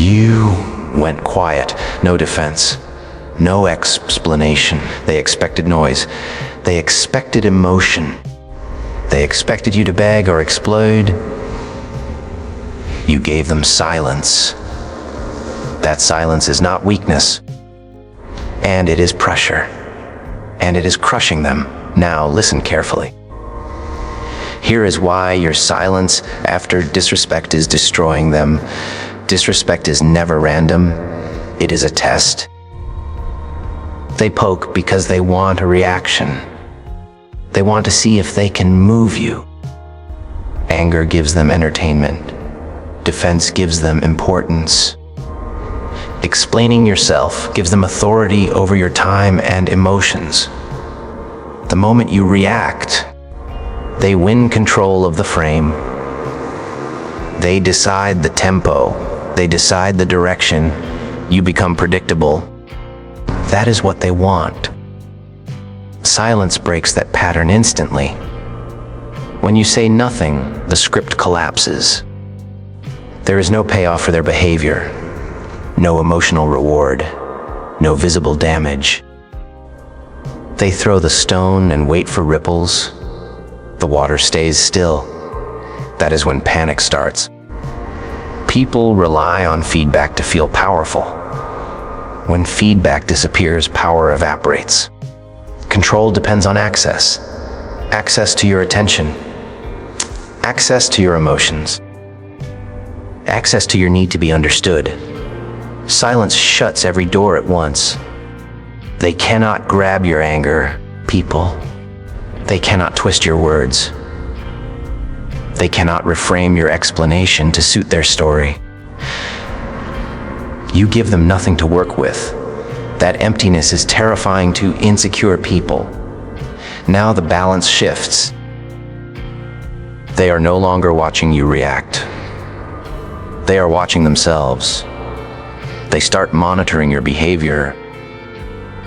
You went quiet, no defense, no explanation. They expected noise. They expected emotion. They expected you to beg or explode. You gave them silence. That silence is not weakness, and it is pressure, and it is crushing them. Now listen carefully. Here is why your silence after disrespect is destroying them. Disrespect is never random. It is a test. They poke because they want a reaction. They want to see if they can move you. Anger gives them entertainment. Defense gives them importance. Explaining yourself gives them authority over your time and emotions. The moment you react, they win control of the frame. They decide the tempo. They decide the direction. You become predictable. That is what they want. Silence breaks that pattern instantly. When you say nothing, the script collapses. There is no payoff for their behavior, no emotional reward, no visible damage. They throw the stone and wait for ripples. The water stays still. That is when panic starts. People rely on feedback to feel powerful. When feedback disappears, power evaporates. Control depends on access. Access to your attention. Access to your emotions. Access to your need to be understood. Silence shuts every door at once. They cannot grab your anger, people. They cannot twist your words. They cannot reframe your explanation to suit their story. You give them nothing to work with. That emptiness is terrifying to insecure people. Now the balance shifts. They are no longer watching you react. They are watching themselves. They start monitoring your behavior.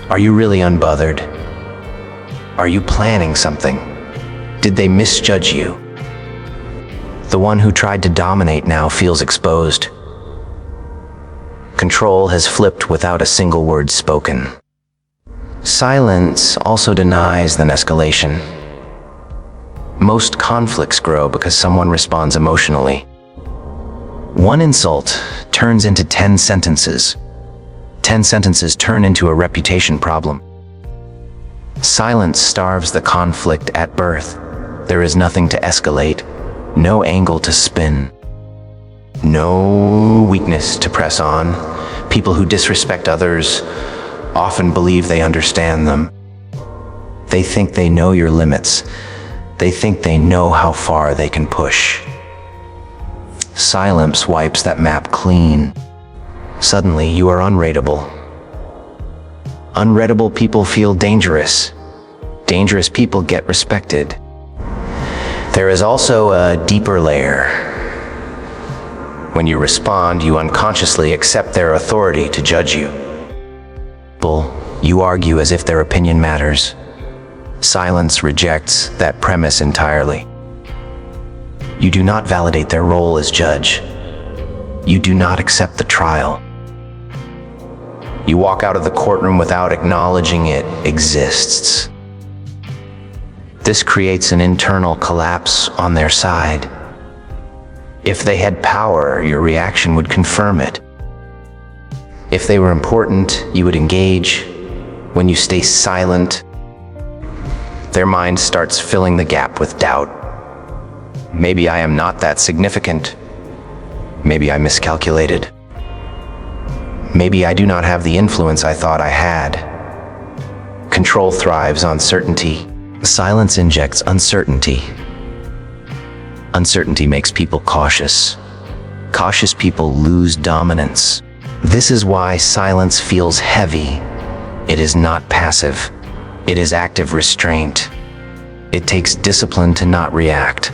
Are you really unbothered? Are you planning something? Did they misjudge you? The one who tried to dominate now feels exposed. Control has flipped without a single word spoken. Silence also denies an escalation. Most conflicts grow because someone responds emotionally. One insult turns into 10 sentences. 10 sentences turn into a reputation problem. Silence starves the conflict at birth. There is nothing to escalate, no angle to spin, no weakness to press on. People who disrespect others often believe they understand them. They think they know your limits. They think they know how far they can push. Silence wipes that map clean. Suddenly, you are unreadable. Unreadable people feel dangerous. Dangerous people get respected. There is also a deeper layer. When you respond, you unconsciously accept their authority to judge you. You argue as if their opinion matters. Silence rejects that premise entirely. You do not validate their role as judge. You do not accept the trial. You walk out of the courtroom without acknowledging it exists. This creates an internal collapse on their side. If they had power, your reaction would confirm it. If they were important, you would engage. When you stay silent, their mind starts filling the gap with doubt. Maybe I am not that significant. Maybe I miscalculated. Maybe I do not have the influence I thought I had. Control thrives on certainty. Silence injects uncertainty. Uncertainty makes people cautious. Cautious people lose dominance. This is why silence feels heavy. It is not passive. It is active restraint. It takes discipline to not react.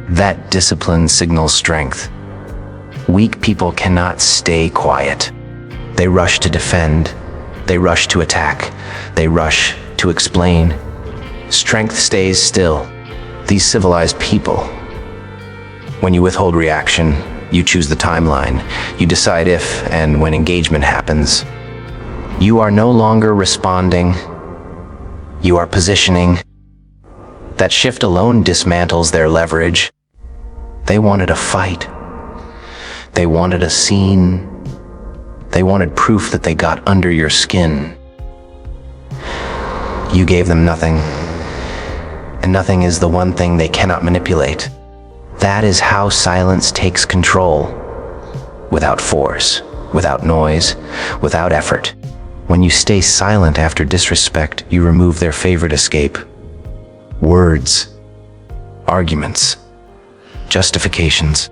That discipline signals strength. Weak people cannot stay quiet. They rush to defend. They rush to attack. They rush to explain. Strength stays still. These civilized people. When you withhold reaction, You choose the timeline. You decide if and when engagement happens. You are no longer responding. You are positioning. That shift alone dismantles their leverage. They wanted a fight. They wanted a scene. They wanted proof that they got under your skin. You gave them nothing. And nothing is the one thing they cannot manipulate. That is how silence takes control. Without force, without noise, without effort. When you stay silent after disrespect, you remove their favorite escape. Words, arguments, justifications.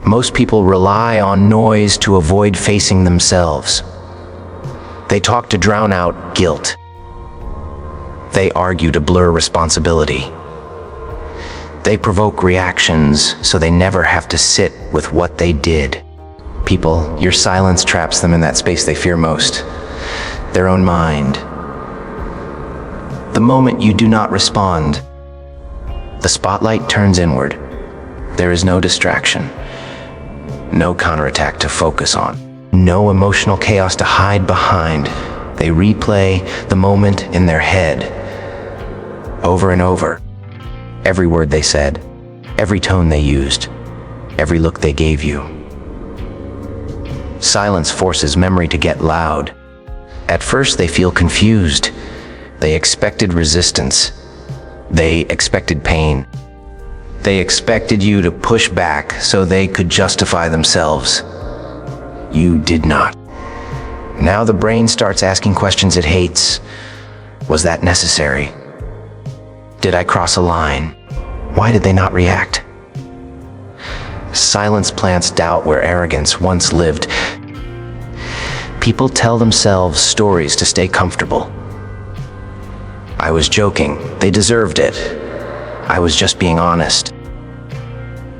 Most people rely on noise to avoid facing themselves. They talk to drown out guilt. They argue to blur responsibility. They provoke reactions so they never have to sit with what they did. People, your silence traps them in that space they fear most. Their own mind. The moment you do not respond, the spotlight turns inward. There is no distraction, no counterattack to focus on, no emotional chaos to hide behind. They replay the moment in their head, over and over. Every word they said, every tone they used, every look they gave you. Silence forces memory to get loud. At first, they feel confused. They expected resistance. They expected pain. They expected you to push back so they could justify themselves. You did not. Now the brain starts asking questions it hates. Was that necessary? Did I cross a line? Why did they not react? Silence plants doubt where arrogance once lived. People tell themselves stories to stay comfortable. I was joking. They deserved it. I was just being honest.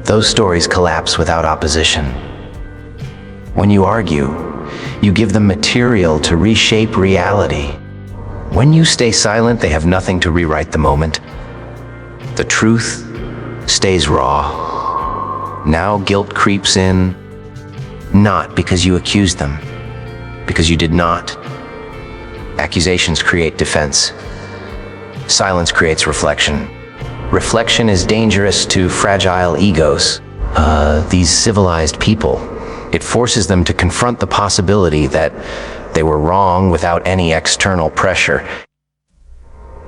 Those stories collapse without opposition. When you argue, you give them material to reshape reality. When you stay silent, they have nothing to rewrite the moment. The truth stays raw. Now guilt creeps in, not because you accused them, because you did not. Accusations create defense. Silence creates reflection. Reflection is dangerous to fragile egos. These civilized people. It forces them to confront the possibility that they were wrong without any external pressure.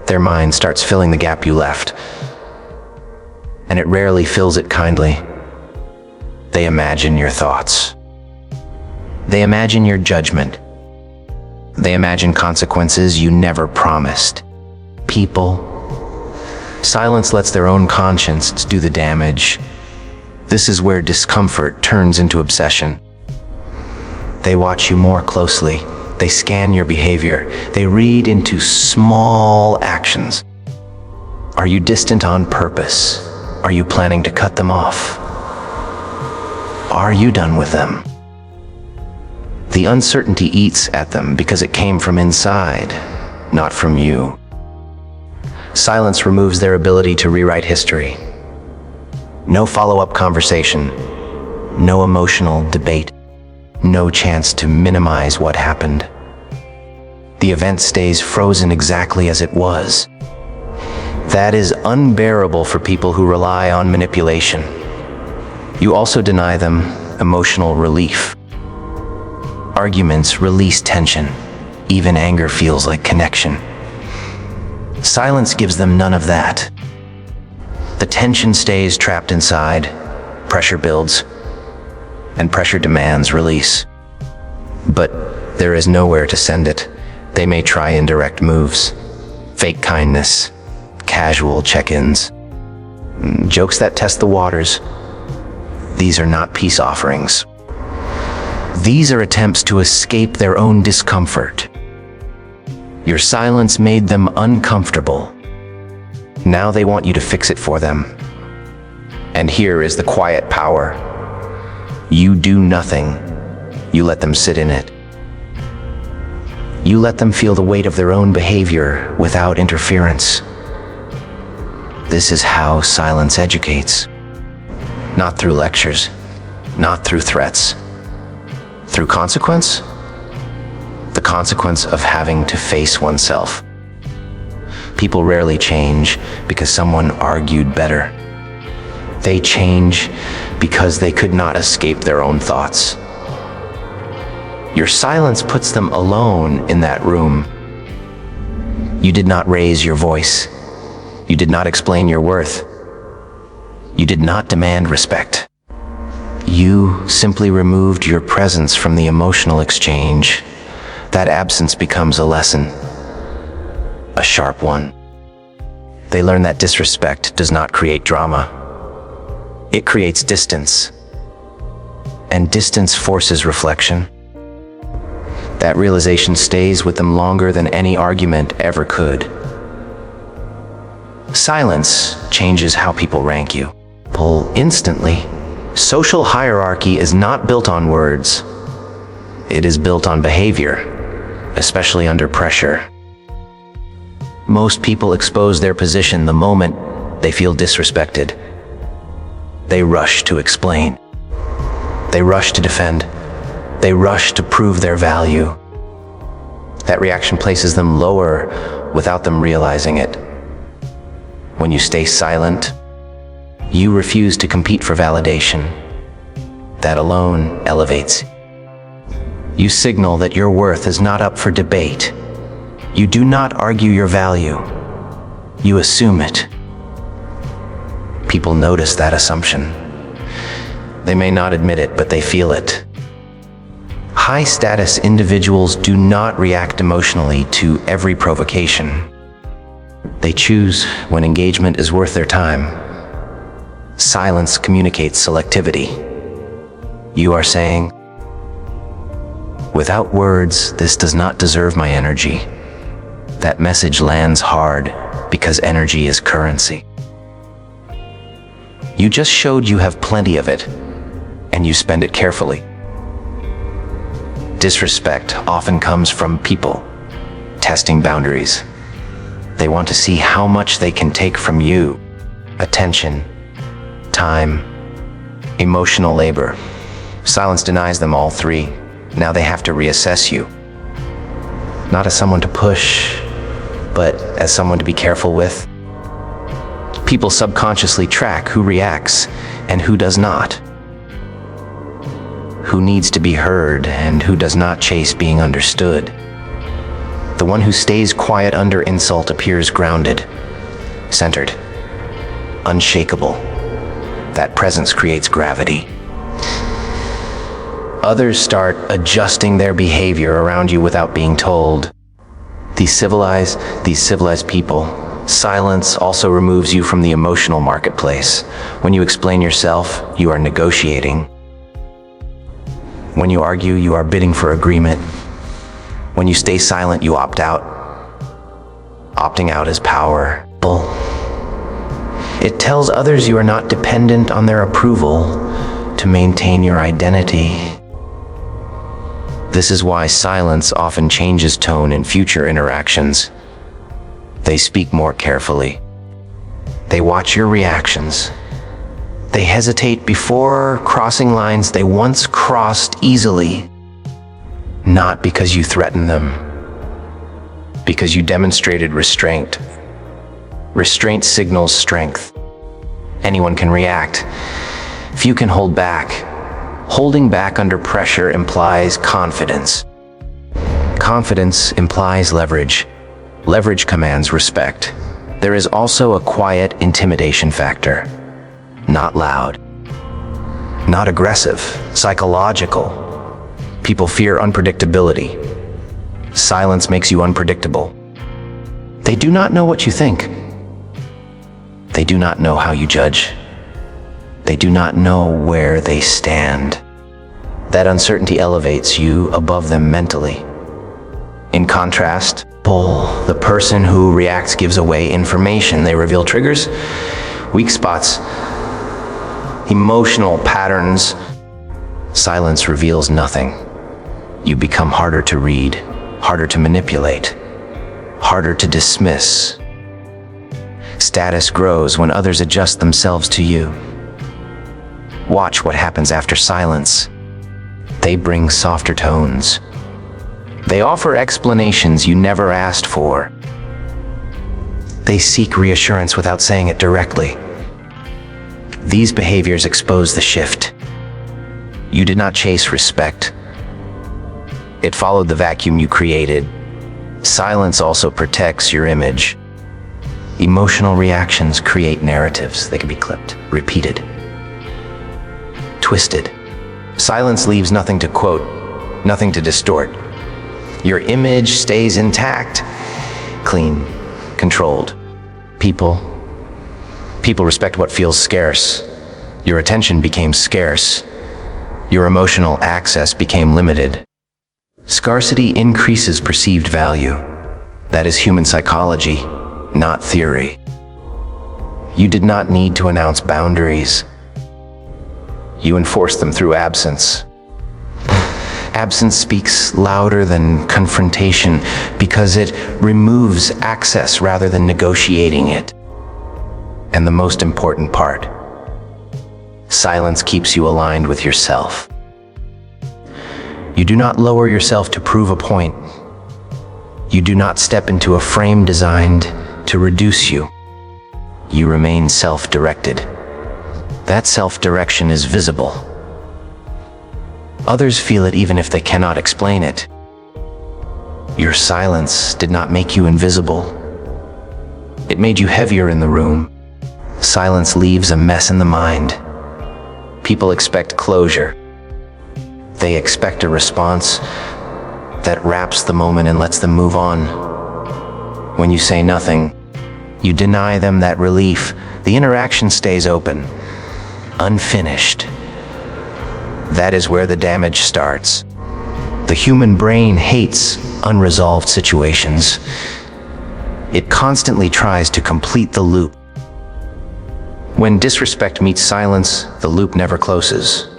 Their mind starts filling the gap you left, and it rarely fills it kindly. They imagine your thoughts. They imagine your judgment. They imagine consequences you never promised. People. Silence lets their own conscience do the damage. This is where discomfort turns into obsession. They watch you more closely. They scan your behavior. They read into small actions. Are you distant on purpose? Are you planning to cut them off? Are you done with them? The uncertainty eats at them because it came from inside, not from you. Silence removes their ability to rewrite history. No follow-up conversation, no emotional debate, no chance to minimize what happened. The event stays frozen exactly as it was. That is unbearable for people who rely on manipulation. You also deny them emotional relief. Arguments release tension. Even anger feels like connection. Silence gives them none of that. The tension stays trapped inside, pressure builds, and pressure demands release. But there is nowhere to send it. They may try indirect moves, fake kindness, casual check-ins, jokes that test the waters. These are not peace offerings. These are attempts to escape their own discomfort. Your silence made them uncomfortable. Now they want you to fix it for them. And here is the quiet power. You do nothing. You let them sit in it. You let them feel the weight of their own behavior without interference. This is how silence educates. Not through lectures, not through threats. Through consequence? The consequence of having to face oneself. People rarely change because someone argued better. They change because they could not escape their own thoughts. Your silence puts them alone in that room. You did not raise your voice. You did not explain your worth. You did not demand respect. You simply removed your presence from the emotional exchange. That absence becomes a lesson, a sharp one. They learn that disrespect does not create drama. It creates distance, and distance forces reflection. That realization stays with them longer than any argument ever could. Silence changes how people rank you. Pull instantly. Social hierarchy is not built on words. It is built on behavior, especially under pressure. Most people expose their position the moment they feel disrespected. They rush to explain. They rush to defend. They rush to prove their value. That reaction places them lower without them realizing it. When you stay silent, you refuse to compete for validation. That alone elevates. You signal that your worth is not up for debate. You do not argue your value. You assume it. People notice that assumption. They may not admit it, but they feel it. High-status individuals do not react emotionally to every provocation. They choose when engagement is worth their time. Silence communicates selectivity. You are saying, without words, this does not deserve my energy. That message lands hard because energy is currency. You just showed you have plenty of it, and you spend it carefully. Disrespect often comes from people testing boundaries. They want to see how much they can take from you. Attention, time, emotional labor. Silence denies them all three. Now they have to reassess you. Not as someone to push, but as someone to be careful with. People subconsciously track who reacts and who does not. Who needs to be heard and who does not chase being understood. The one who stays quiet under insult appears grounded, centered, unshakable. That presence creates gravity. Others start adjusting their behavior around you without being told. These civilized people, silence also removes you from the emotional marketplace. When you explain yourself, you are negotiating. When you argue, you are bidding for agreement. When you stay silent, you opt out. Opting out is power. It tells others you are not dependent on their approval to maintain your identity. This is why silence often changes tone in future interactions. They speak more carefully. They watch your reactions. They hesitate before crossing lines they once crossed easily. Not because you threatened them, because you demonstrated restraint. Restraint signals strength. Anyone can react. Few can hold back. Holding back under pressure implies confidence. Confidence implies leverage. Leverage commands respect. There is also a quiet intimidation factor. Not loud. Not aggressive. Psychological. People fear unpredictability. Silence makes you unpredictable. They do not know what you think. They do not know how you judge. They do not know where they stand. That uncertainty elevates you above them mentally. In contrast, the person who reacts gives away information. They reveal triggers, weak spots, emotional patterns. Silence reveals nothing. You become harder to read, harder to manipulate, harder to dismiss. Status grows when others adjust themselves to you. Watch what happens after silence. They bring softer tones. They offer explanations you never asked for. They seek reassurance without saying it directly. These behaviors expose the shift. You did not chase respect. It followed the vacuum you created. Silence also protects your image. Emotional reactions create narratives. They can be clipped, repeated, twisted. Silence leaves nothing to quote, nothing to distort. Your image stays intact, clean, controlled. People respect what feels scarce. Your attention became scarce. Your emotional access became limited. Scarcity increases perceived value. That is human psychology, not theory. You did not need to announce boundaries. You enforced them through absence. Absence speaks louder than confrontation because it removes access rather than negotiating it. And the most important part, silence keeps you aligned with yourself. You do not lower yourself to prove a point. You do not step into a frame designed to reduce you. You remain self-directed. That self-direction is visible. Others feel it even if they cannot explain it. Your silence did not make you invisible. It made you heavier in the room. Silence leaves a mess in the mind. People expect closure. They expect a response that wraps the moment and lets them move on. When you say nothing, you deny them that relief. The interaction stays open, unfinished. That is where the damage starts. The human brain hates unresolved situations. It constantly tries to complete the loop. When disrespect meets silence, the loop never closes.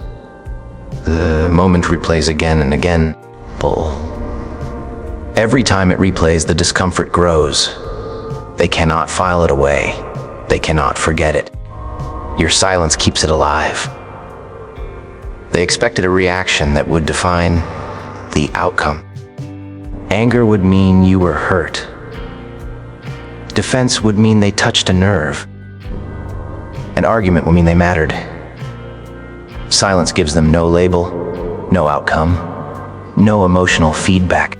The moment replays again and again. Every time it replays, the discomfort grows. They cannot file it away. They cannot forget it. Your silence keeps it alive. They expected a reaction that would define the outcome. Anger would mean you were hurt. Defense would mean they touched a nerve. An argument would mean they mattered. Silence gives them no label, no outcome, no emotional feedback.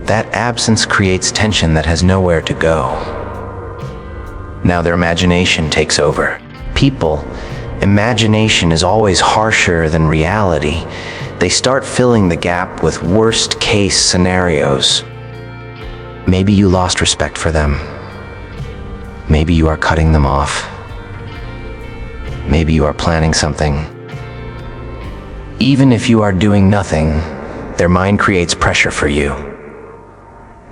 That absence creates tension that has nowhere to go. Now their imagination takes over. Imagination is always harsher than reality. They start filling the gap with worst-case scenarios. Maybe you lost respect for them. Maybe you are cutting them off. Maybe you are planning something. Even if you are doing nothing, their mind creates pressure for you.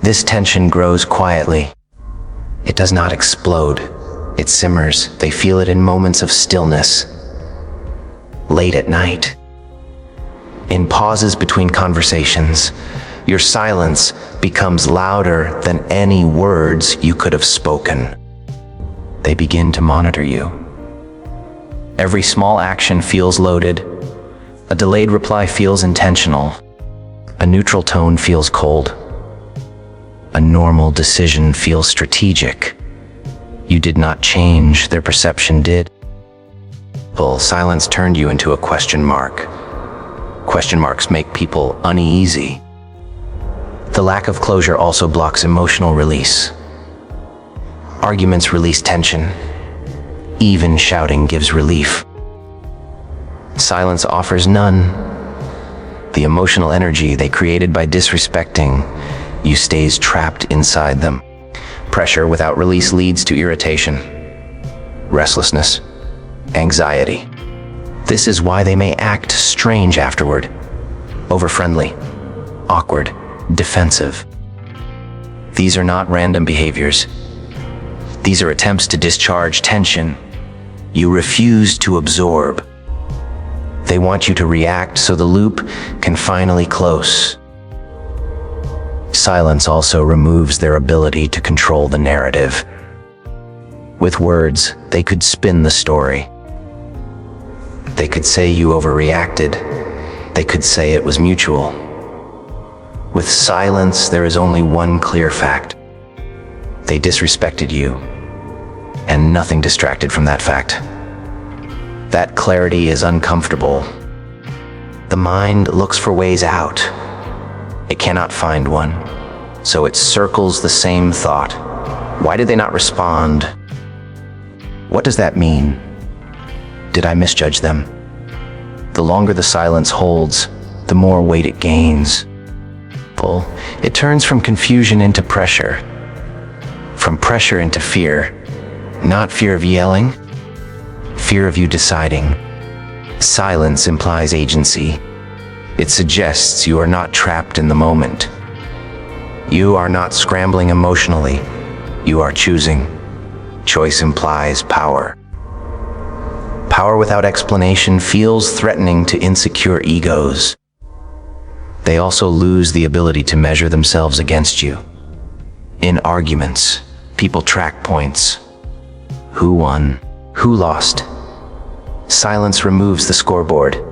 This tension grows quietly. It does not explode. It simmers. They feel it in moments of stillness. Late at night. In pauses between conversations, your silence becomes louder than any words you could have spoken. They begin to monitor you. Every small action feels loaded. A delayed reply feels intentional. A neutral tone feels cold. A normal decision feels strategic. You did not change, their perception did. Silence turned you into a question mark. Question marks make people uneasy. The lack of closure also blocks emotional release. Arguments release tension. Even shouting gives relief. Silence offers none. The emotional energy they created by disrespecting you stays trapped inside them. Pressure without release leads to irritation, restlessness, anxiety. This is why they may act strange afterward. Over-friendly, awkward, defensive. These are not random behaviors. These are attempts to discharge tension you refuse to absorb. They want you to react so the loop can finally close. Silence also removes their ability to control the narrative. With words, they could spin the story. They could say you overreacted. They could say it was mutual. With silence, there is only one clear fact. They disrespected you, and nothing distracted from that fact. That clarity is uncomfortable. The mind looks for ways out. It cannot find one, so it circles the same thought. Why did they not respond? What does that mean? Did I misjudge them? The longer the silence holds, the more weight it gains. It turns from confusion into pressure, from pressure into fear. Not fear of yelling, fear of you deciding. Silence implies agency. It suggests you are not trapped in the moment. You are not scrambling emotionally. You are choosing. Choice implies power. Power without explanation feels threatening to insecure egos. They also lose the ability to measure themselves against you. In arguments, people track points. Who won? Who lost? Silence removes the scoreboard.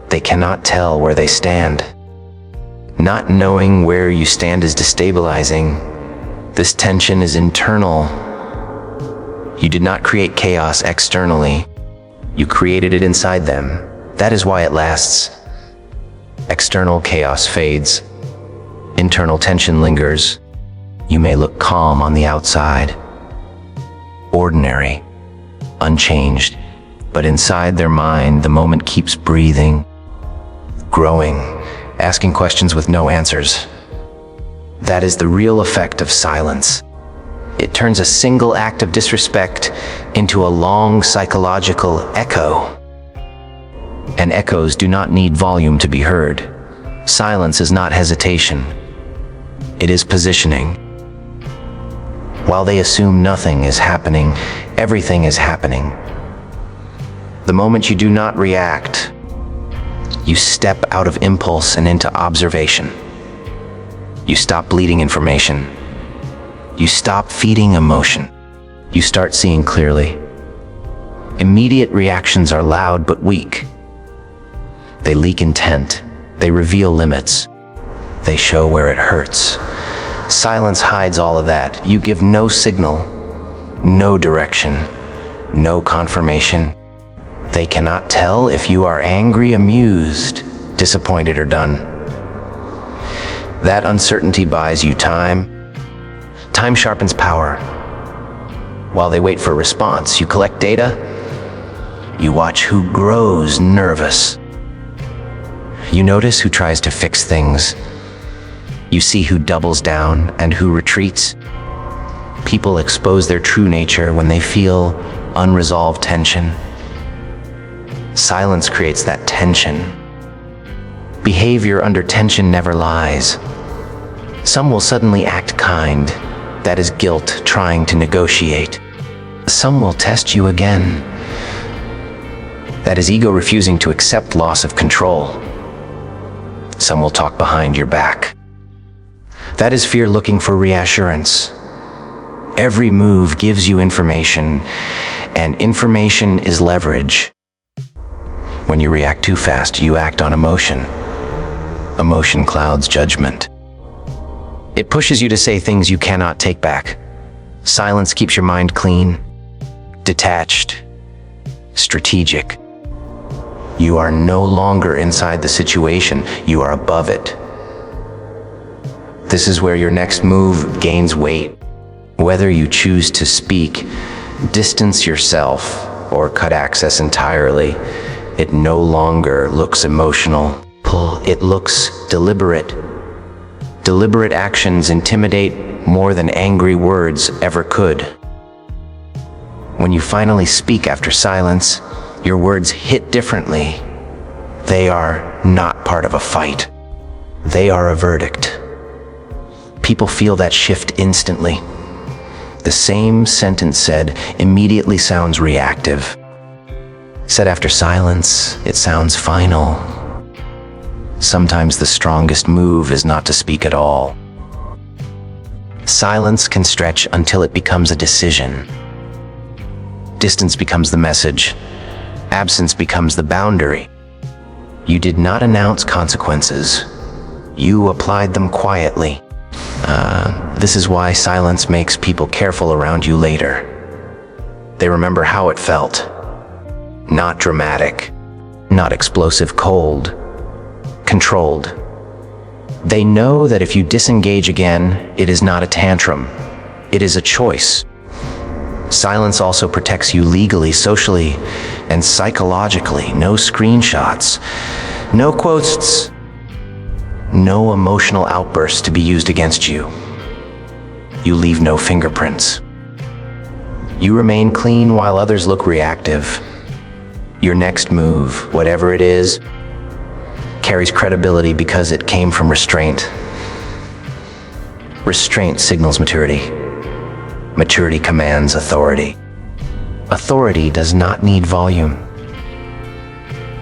They cannot tell where they stand. Not knowing where you stand is destabilizing. This tension is internal. You did not create chaos externally. You created it inside them. That is why it lasts. External chaos fades. Internal tension lingers. You may look calm on the outside, ordinary, unchanged, but inside their mind, the moment keeps breathing, growing, asking questions with no answers. That is the real effect of silence. It turns a single act of disrespect into a long psychological echo. And echoes do not need volume to be heard. Silence is not hesitation. It is positioning. While they assume nothing is happening, everything is happening. The moment you do not react, you step out of impulse and into observation. You stop bleeding information. You stop feeding emotion. You start seeing clearly. Immediate reactions are loud but weak. They leak intent. They reveal limits. They show where it hurts. Silence hides all of that. You give no signal, no direction, no confirmation. They cannot tell if you are angry, amused, disappointed, or done. That uncertainty buys you time. Time sharpens power. While they wait for a response, you collect data. You watch who grows nervous. You notice who tries to fix things. You see who doubles down and who retreats. People expose their true nature when they feel unresolved tension. Silence creates that tension. Behavior under tension never lies. Some will suddenly act kind. That is guilt trying to negotiate. Some will test you again. That is ego refusing to accept loss of control. Some will talk behind your back. That is fear looking for reassurance. Every move gives you information, and information is leverage. When you react too fast, you act on emotion. Emotion clouds judgment. It pushes you to say things you cannot take back. Silence keeps your mind clean, detached, strategic. You are no longer inside the situation, you are above it. This is where your next move gains weight. Whether you choose to speak, distance yourself, or cut access entirely, it no longer looks emotional. It looks deliberate. Deliberate actions intimidate more than angry words ever could. When you finally speak after silence, your words hit differently. They are not part of a fight. They are a verdict. People feel that shift instantly. The same sentence said immediately sounds reactive. Said after silence, it sounds final. Sometimes the strongest move is not to speak at all. Silence can stretch until it becomes a decision. Distance becomes the message. Absence becomes the boundary. You did not announce consequences. You applied them quietly. This is why silence makes people careful around you later. They remember how it felt. Not dramatic, not explosive, cold, controlled. They know that if you disengage again, it is not a tantrum. It is a choice. Silence also protects you legally, socially, and psychologically. No screenshots, no quotes, no emotional outbursts to be used against you. You leave no fingerprints. You remain clean while others look reactive. Your next move, whatever it is, carries credibility because it came from restraint. Restraint signals maturity. Maturity commands authority. Authority does not need volume.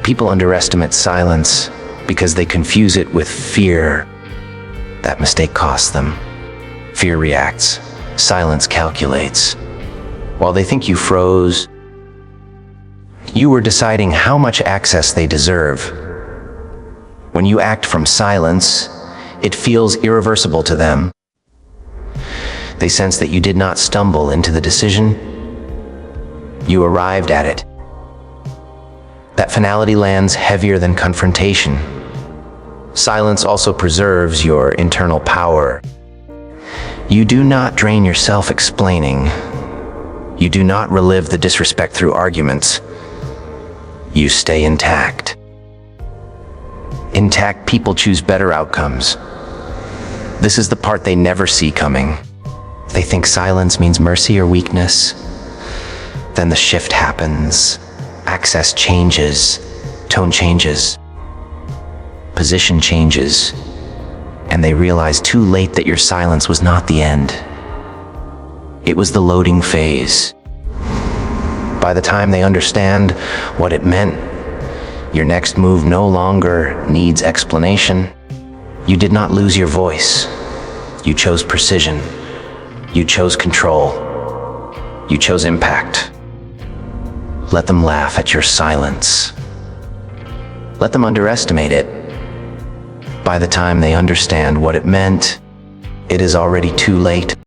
People underestimate silence because they confuse it with fear. That mistake costs them. Fear reacts. Silence calculates. While they think you froze, you were deciding how much access they deserve. When you act from silence, it feels irreversible to them. They sense that you did not stumble into the decision. You arrived at it. That finality lands heavier than confrontation. Silence also preserves your internal power. You do not drain yourself explaining. You do not relive the disrespect through arguments. You stay intact. Intact people choose better outcomes. This is the part they never see coming. They think silence means mercy or weakness. Then the shift happens. Access changes. Tone changes. Position changes. And they realize too late that your silence was not the end. It was the loading phase. By the time they understand what it meant, your next move no longer needs explanation. You did not lose your voice. You chose precision. You chose control. You chose impact. Let them laugh at your silence. Let them underestimate it. By the time they understand what it meant, it is already too late.